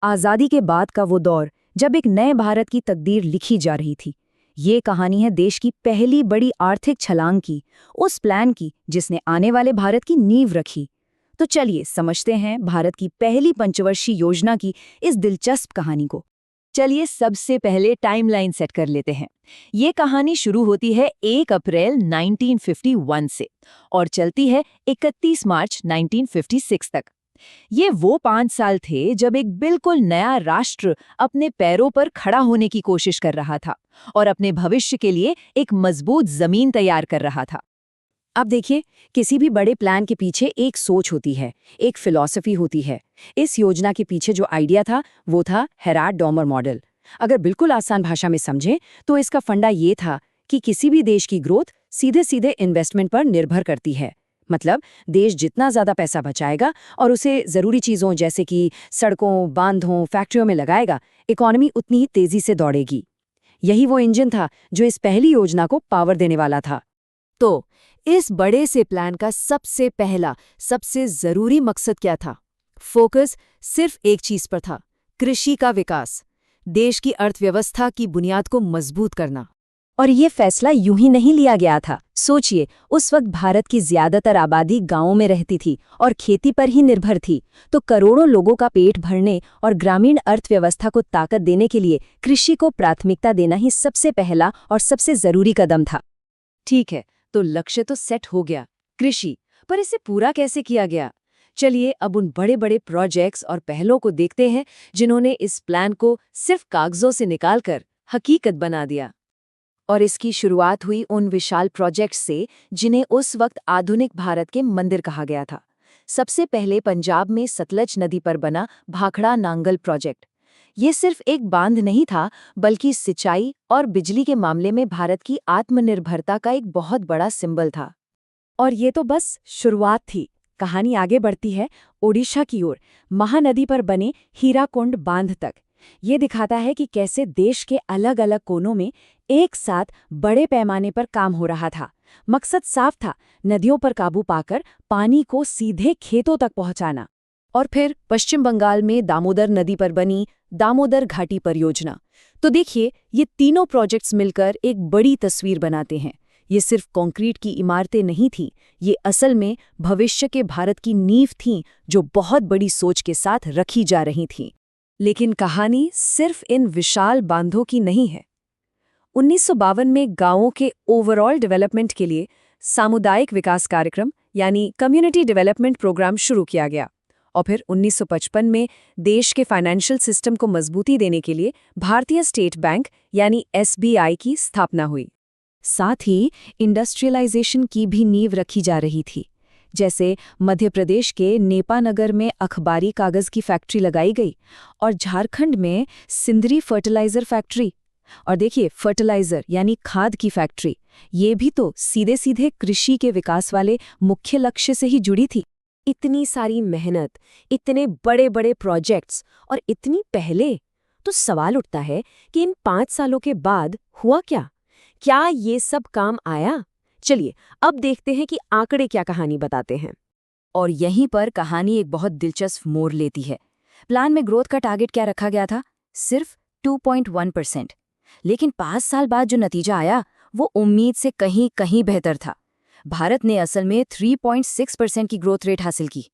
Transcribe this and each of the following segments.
आज़ादी के बाद का वो दौर जब एक नए भारत की तकदीर लिखी जा रही थी। ये कहानी है देश की पहली बड़ी आर्थिक छलांग की, उस प्लान की जिसने आने वाले भारत की नींव रखी। तो चलिए समझते हैं भारत की पहली पंचवर्षीय योजना की इस दिलचस्प कहानी को। चलिए सबसे पहले टाइमलाइन सेट कर लेते हैं। ये कहानी शुरू होती है 1 अप्रैल 1951 से और चलती है 31 मार्च 1956 तक। ये वो 5 साल थे जब एक बिल्कुल नया राष्ट्र अपने पैरों पर खड़ा होने की कोशिश कर रहा था और अपने भविष्य के लिए एक मजबूत जमीन तैयार कर रहा था। अब देखिए, किसी भी बड़े प्लान के पीछे एक सोच होती है, एक फिलॉसफी होती है। इस योजना के पीछे जो आइडिया था वो था हेराल्ड-डॉमर मॉडल। अगर बिल्कुल आसान भाषा में समझें तो इसका फंडा ये था कि किसी भी देश की ग्रोथ सीधे सीधे इन्वेस्टमेंट पर निर्भर करती है। मतलब देश जितना ज्यादा पैसा बचाएगा और उसे जरूरी चीजों जैसे कि सड़कों, बांधों, फैक्ट्रियों में लगाएगा, इकोनॉमी उतनी ही तेजी से दौड़ेगी। यही वो इंजन था जो इस पहली योजना को पावर देने वाला था। तो इस बड़े से प्लान का सबसे पहला, सबसे जरूरी मकसद क्या था? फोकस सिर्फ एक चीज पर था, कृषि का विकास, देश की अर्थव्यवस्था की बुनियाद को मजबूत करना। और ये फैसला यूं ही नहीं लिया गया था। सोचिए, उस वक्त भारत की ज्यादातर आबादी गांवों में रहती थी और खेती पर ही निर्भर थी। तो करोड़ों लोगों का पेट भरने और ग्रामीण अर्थव्यवस्था को ताकत देने के लिए कृषि को प्राथमिकता देना ही सबसे पहला और सबसे जरूरी कदम था। ठीक है, तो लक्ष्य तो सेट हो गया, कृषि, पर इसे पूरा कैसे किया गया? चलिए अब उन बड़े बड़े प्रोजेक्ट्स और पहलों को देखते हैं जिन्होंने इस प्लान को सिर्फ कागजों से निकालकर हकीकत बना दिया। और इसकी शुरुआत हुई उन विशाल प्रोजेक्ट्स से जिन्हें उस वक्त आधुनिक भारत के मंदिर कहा गया था। सबसे पहले पंजाब में सतलज नदी पर बना भाखड़ा नांगल प्रोजेक्ट। ये सिर्फ एक बांध नहीं था, बल्कि सिंचाई और बिजली के मामले में भारत की आत्मनिर्भरता का एक बहुत बड़ा सिंबल था। और ये तो बस शुरुआत थी। कहानी आगे बढ़ती है ओडिशा की ओर, महानदी पर बने हीराकुंड बांध तक। ये दिखाता है कि कैसे देश के अलग अलग कोनों में एक साथ बड़े पैमाने पर काम हो रहा था। मकसद साफ था, नदियों पर काबू पाकर पानी को सीधे खेतों तक पहुंचाना। और फिर पश्चिम बंगाल में दामोदर नदी पर बनी दामोदर घाटी परियोजना। तो देखिए, ये तीनों प्रोजेक्ट्स मिलकर एक बड़ी तस्वीर बनाते हैं। ये सिर्फ कंक्रीट की इमारतें नहीं थीं, ये असल में भविष्य के भारत की नींव थीं जो बहुत बड़ी सोच के साथ रखी जा रही थीं। लेकिन कहानी सिर्फ इन विशाल बांधों की नहीं है। 1952 में गांवों के ओवरऑल डेवलपमेंट के लिए सामुदायिक विकास कार्यक्रम यानी कम्युनिटी डेवलपमेंट प्रोग्राम शुरू किया गया। और फिर 1955 में देश के फाइनेंशियल सिस्टम को मजबूती देने के लिए भारतीय स्टेट बैंक यानी SBI की स्थापना हुई। साथ ही इंडस्ट्रियलाइजेशन की भी नींव रखी जा रही थी। जैसे मध्य प्रदेश के नेपानगर में अखबारी कागज की फैक्ट्री लगाई गई और झारखंड में सिंदरी फर्टिलाइजर फैक्ट्री। और देखिए, फर्टिलाइजर यानी खाद की फैक्ट्री, ये भी तो सीधे सीधे कृषि के विकास वाले मुख्य लक्ष्य से ही जुड़ी थी। इतनी सारी मेहनत, इतने बड़े बड़े प्रोजेक्ट्स और इतनी पहले, तो सवाल उठता है कि इन 5 सालों के बाद हुआ क्या? क्या ये सब काम आया? चलिए अब देखते हैं कि आंकड़े क्या कहानी बताते हैं। और यहीं पर कहानी एक बहुत दिलचस्प मोड़ लेती है। प्लान में ग्रोथ का टारगेट क्या रखा गया था? सिर्फ 2.1%। लेकिन 5 साल बाद जो नतीजा आया वो उम्मीद से कहीं कहीं बेहतर था। भारत ने असल में 3.6% की ग्रोथ रेट हासिल की।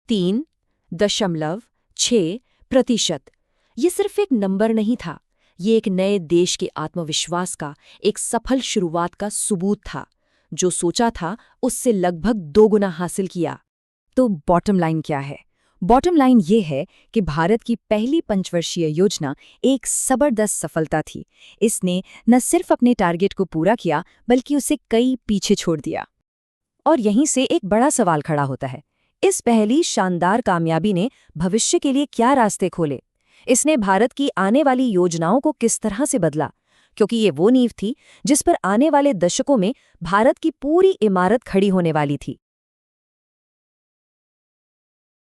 3.6%। ये सिर्फ एक नंबर नहीं था, ये एक नए देश के आत्मविश्वास का, एक सफल शुरुआत का सबूत था। जो सोचा था उससे लगभग 2 गुना हासिल किया। तो बॉटम लाइन क्या है? बॉटम लाइन ये है कि भारत की पहली पंचवर्षीय योजना एक जबरदस्त सफलता थी। इसने न सिर्फ अपने टारगेट को पूरा किया, बल्कि उसे कई पीछे छोड़ दिया। और यहीं से एक बड़ा सवाल खड़ा होता है, इस पहली शानदार कामयाबी ने भविष्य के लिए क्या रास्ते खोले? इसने भारत की आने वाली योजनाओं को किस तरह से बदला? क्योंकि ये वो नींव थी जिस पर आने वाले दशकों में भारत की पूरी इमारत खड़ी होने वाली थी।